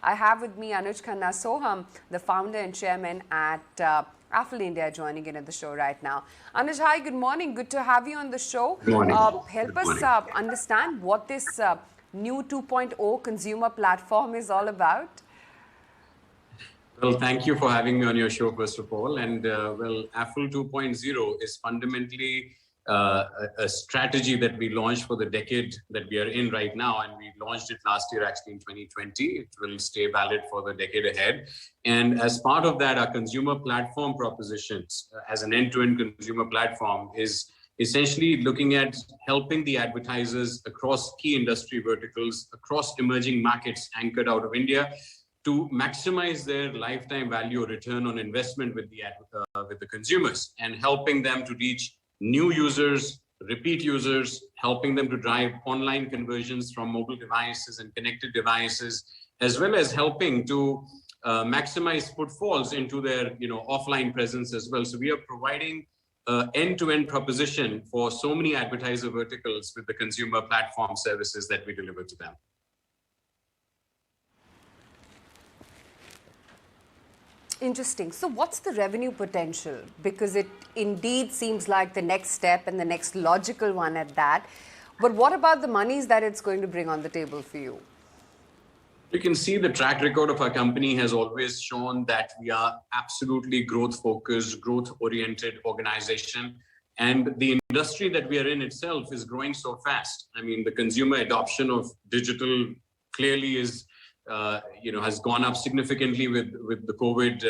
I have with me Anuj Khanna Sohum, the founder and chairman at Affle India, joining in at the show right now. Anuj, hi, good morning. Good to have you on the show. Good morning. Help us understand what this new 2.0 consumer platform is all about. Well, thank you for having me on your show, first of all. And Affle 2.0 is fundamentally a strategy that we launched for the decade that we are in right now. And we launched it last year, actually in 2020. It will stay valid for the decade ahead. And as part of that, our consumer platform propositions as an end-to-end consumer platform is essentially looking at helping the advertisers across key industry verticals, across emerging markets anchored out of India, to maximize their lifetime value or return on investment with the consumers, and helping them to reach new users, repeat users, helping them to drive online conversions from mobile devices and connected devices, as well as helping to maximize footfalls into their offline presence as well. So we are providing end-to-end proposition for so many advertiser verticals with the consumer platform services that we deliver to them. Interesting. So what's the revenue potential? Because it indeed seems like the next step and the next logical one at that. But what about the monies that it's going to bring on the table for you? You can see the track record of our company has always shown that we are absolutely growth-focused, growth-oriented organization. And the industry that we are in itself is growing so fast. I mean, the consumer adoption of digital clearly is has gone up significantly with the COVID,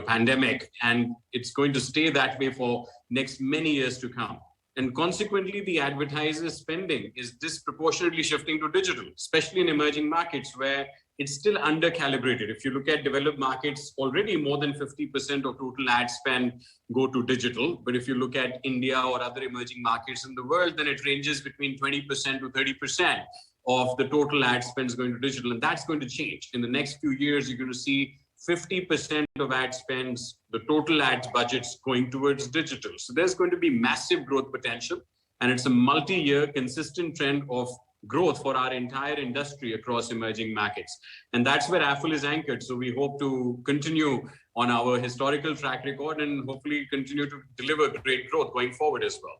pandemic, and it's going to stay that way for next many years to come. And consequently, the advertiser spending is disproportionately shifting to digital, especially in emerging markets where it's still under-calibrated. If you look at developed markets, already more than 50% of total ad spend go to digital. But if you look at India or other emerging markets in the world, then it ranges between 20% to 30% of the total ad spend is going to digital. And that's going to change. In the next few years, you're going to see 50% of ad spends, the total ads budgets going towards digital. So there's going to be massive growth potential. And it's a multi-year consistent trend of growth for our entire industry across emerging markets. And that's where Affle is anchored. So we hope to continue on our historical track record and hopefully continue to deliver great growth going forward as well.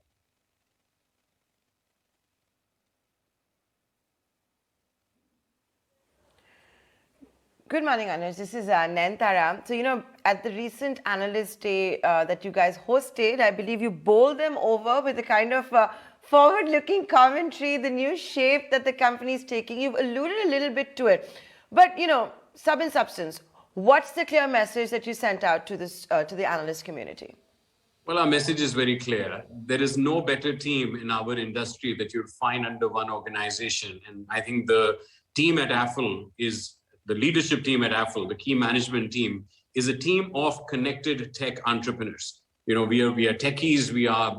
Good morning, Anuj. This is Nayantara. So, at the recent analyst day that you guys hosted, I believe you bowled them over with a kind of forward-looking commentary, the new shape that the company is taking. You've alluded a little bit to it. But, sub and substance, what's the clear message that you sent out to this to the analyst community? Well, our message is very clear. There is no better team in our industry that you'll find under one organization. And I think the team at Affle is the leadership team at Affle, the key management team, is a team of connected tech entrepreneurs. We are techies. We are,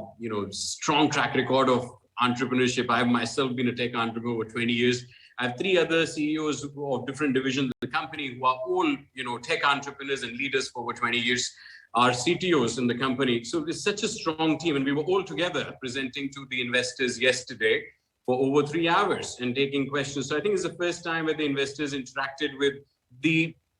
strong track record of entrepreneurship. I've myself been a tech entrepreneur over 20 years. I have 3 other CEOs of different divisions of the company who are all, tech entrepreneurs and leaders for over 20 years. Our CTOs in the company. So it's such a strong team. And we were all together presenting to the investors yesterday for over 3 hours and taking questions. So I think it's the first time where the investors interacted with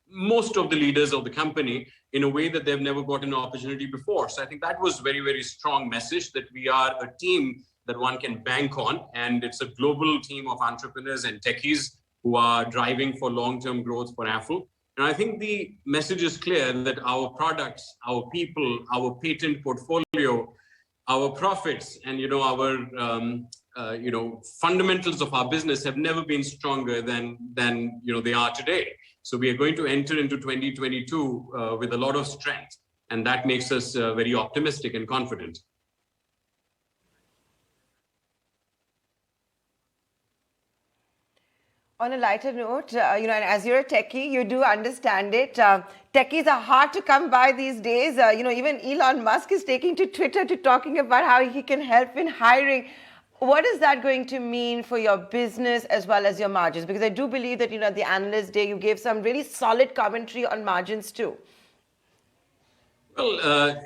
most of the leaders of the company in a way that they've never got an opportunity before. So I think that was very, very strong message that we are a team that one can bank on. And it's a global team of entrepreneurs and techies who are driving for long-term growth for Affle. And I think the message is clear that our products, our people, our patent portfolio, our profits, and our fundamentals of our business have never been stronger than they are today. So we are going to enter into 2022 with a lot of strength, and that makes us very optimistic and confident. On a lighter note, and as you're a techie, you do understand it. Techies are hard to come by these days. Even Elon Musk is taking to Twitter to talking about how he can help in hiring. What is that going to mean for your business as well as your margins? Because I do believe that, at the analyst day, you gave some really solid commentary on margins too. Well,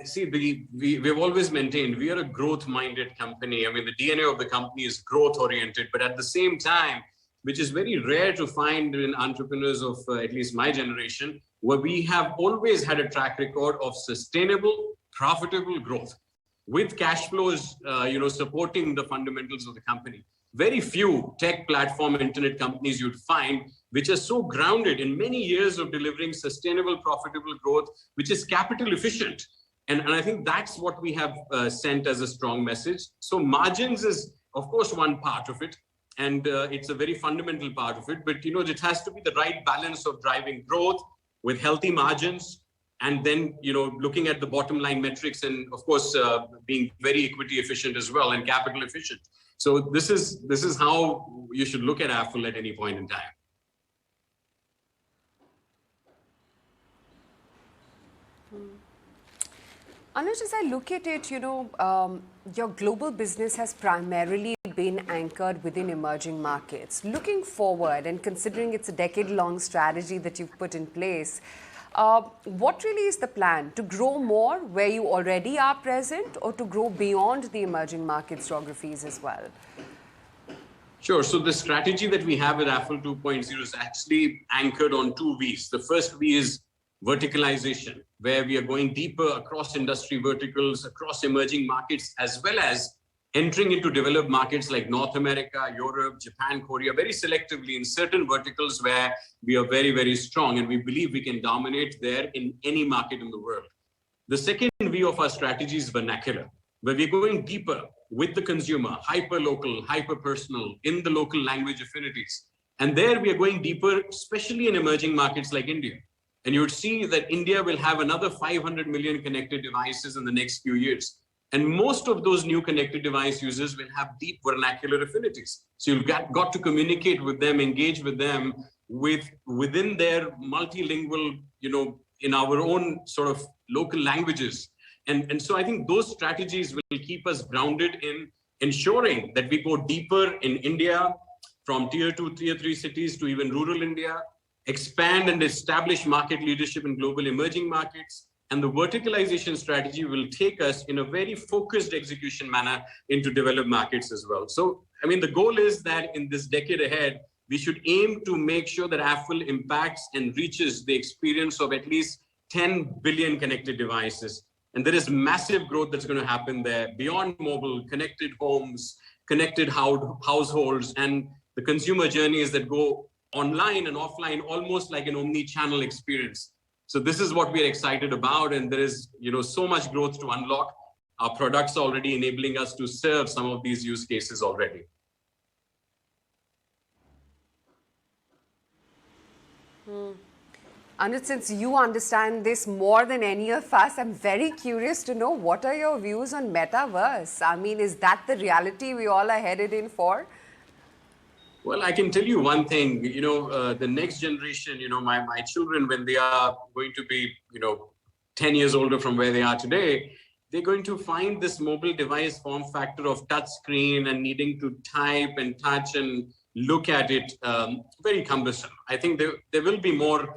we've always maintained we are a growth-minded company. I mean, the DNA of the company is growth-oriented, but at the same time, which is very rare to find in entrepreneurs of at least my generation, where we have always had a track record of sustainable, profitable growth with cash flows, supporting the fundamentals of the company. Very few tech platform internet companies you'd find which are so grounded in many years of delivering sustainable, profitable growth, which is capital efficient. And I think that's what we have sent as a strong message. So margins is, of course, one part of it. And it's a very fundamental part of it. But, it has to be the right balance of driving growth with healthy margins, and then, looking at the bottom line metrics, and of course, being very equity efficient as well and capital efficient. So this is how you should look at Affle at any point in time. Anuj, as I look at it, your global business has primarily been anchored within emerging markets. Looking forward and considering it's a decade-long strategy that you've put in place, what really is the plan? To grow more where you already are present, or to grow beyond the emerging markets geographies as well? Sure. So the strategy that we have with Affle 2.0 is actually anchored on two V's. The first V is verticalization, where we are going deeper across industry verticals, across emerging markets, as well as entering into developed markets like North America, Europe, Japan, Korea, very selectively in certain verticals where we are very, very strong, and we believe we can dominate there in any market in the world. The second view of our strategy is vernacular, where we're going deeper with the consumer, hyper-local, hyper-personal, in the local language affinities. And there we are going deeper, especially in emerging markets like India. And you would see that India will have another 500 million connected devices in the next few years. And most of those new connected device users will have deep vernacular affinities. So you've got to communicate with them, engage with them within their multilingual, in our own sort of local languages. And so I think those strategies will keep us grounded in ensuring that we go deeper in India, from tier 2, tier 3 cities to even rural India, expand and establish market leadership in global emerging markets. And the verticalization strategy will take us in a very focused execution manner into developed markets as well. So, the goal is that in this decade ahead, we should aim to make sure that Affle impacts and reaches the experience of at least 10 billion connected devices. And there is massive growth that's going to happen there beyond mobile, connected homes, connected households, and the consumer journeys that go online and offline, almost like an omni-channel experience. So this is what we are excited about, and there is, so much growth to unlock. Our products are already enabling us to serve some of these use cases already. Anuj, since you understand this more than any of us, I'm very curious to know, what are your views on metaverse? Is that the reality we all are headed in for? Well, I can tell you one thing, the next generation, my children, when they are going to be, 10 years older from where they are today, they're going to find this mobile device form factor of touch screen and needing to type and touch and look at it very cumbersome. I think there will be more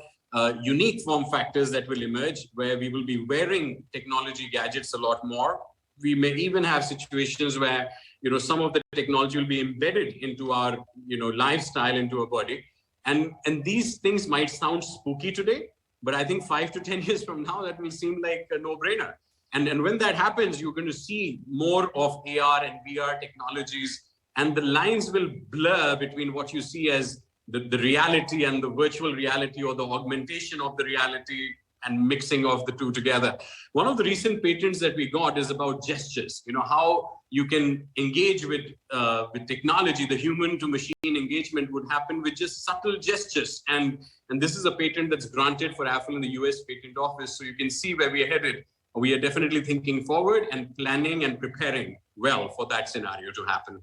unique form factors that will emerge, where we will be wearing technology gadgets a lot more. We may even have situations where, some of the technology will be embedded into our, lifestyle, into our body. And these things might sound spooky today, but I think 5 to 10 years from now, that will seem like a no-brainer. And when that happens, you're going to see more of AR and VR technologies, and the lines will blur between what you see as the reality and the virtual reality, or the augmentation of the reality, and mixing of the two together. One of the recent patents that we got is about gestures, how you can engage with technology. The human to machine engagement would happen with just subtle gestures. And this is a patent that's granted for Affle in the US Patent Office. So you can see where we are headed. We are definitely thinking forward and planning and preparing well for that scenario to happen.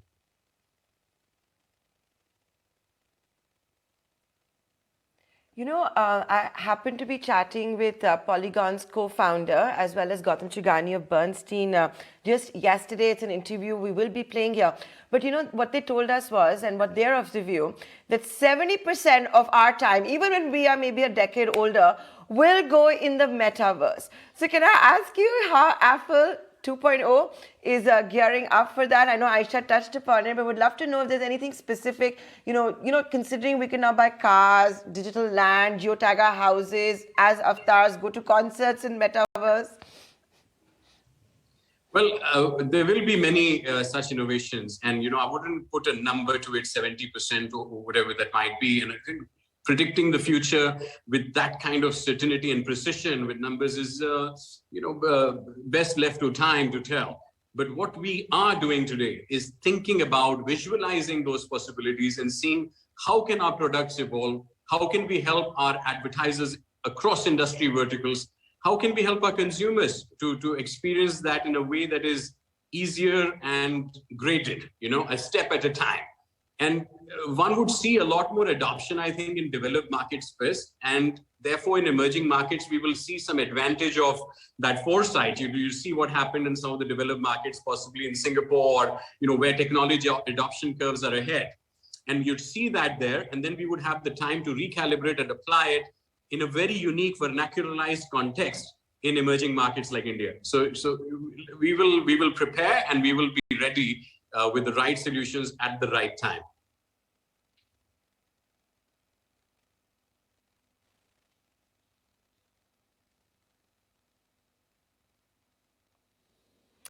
I happened to be chatting with Polygon's co-founder, as well as Gautam Chugani of Bernstein just yesterday. It's an interview we will be playing here. But what they told us was, and what they're of the view, that 70% of our time, even when we are maybe a decade older, will go in the metaverse. So can I ask you how Affle 2.0 is gearing up for that. I know Aisha touched upon it, but would love to know if there's anything specific, considering we can now buy cars, digital land, geotagger houses, as avatars, go to concerts in metaverse. Well, there will be many such innovations, and I wouldn't put a number to it, 70% or whatever that might be. And I think predicting the future with that kind of certainty and precision with numbers is, best left to time to tell. But what we are doing today is thinking about visualizing those possibilities and seeing how can our products evolve, how can we help our advertisers across industry verticals. How can we help our consumers to experience that in a way that is easier and graded, a step at a time? And one would see a lot more adoption, I think, in developed markets first. And therefore, in emerging markets, we will see some advantage of that foresight. You see what happened in some of the developed markets, possibly in Singapore, where technology adoption curves are ahead. And you'd see that there. And then we would have the time to recalibrate and apply it in a very unique vernacularized context in emerging markets like India. So we will prepare and we will be ready with the right solutions at the right time.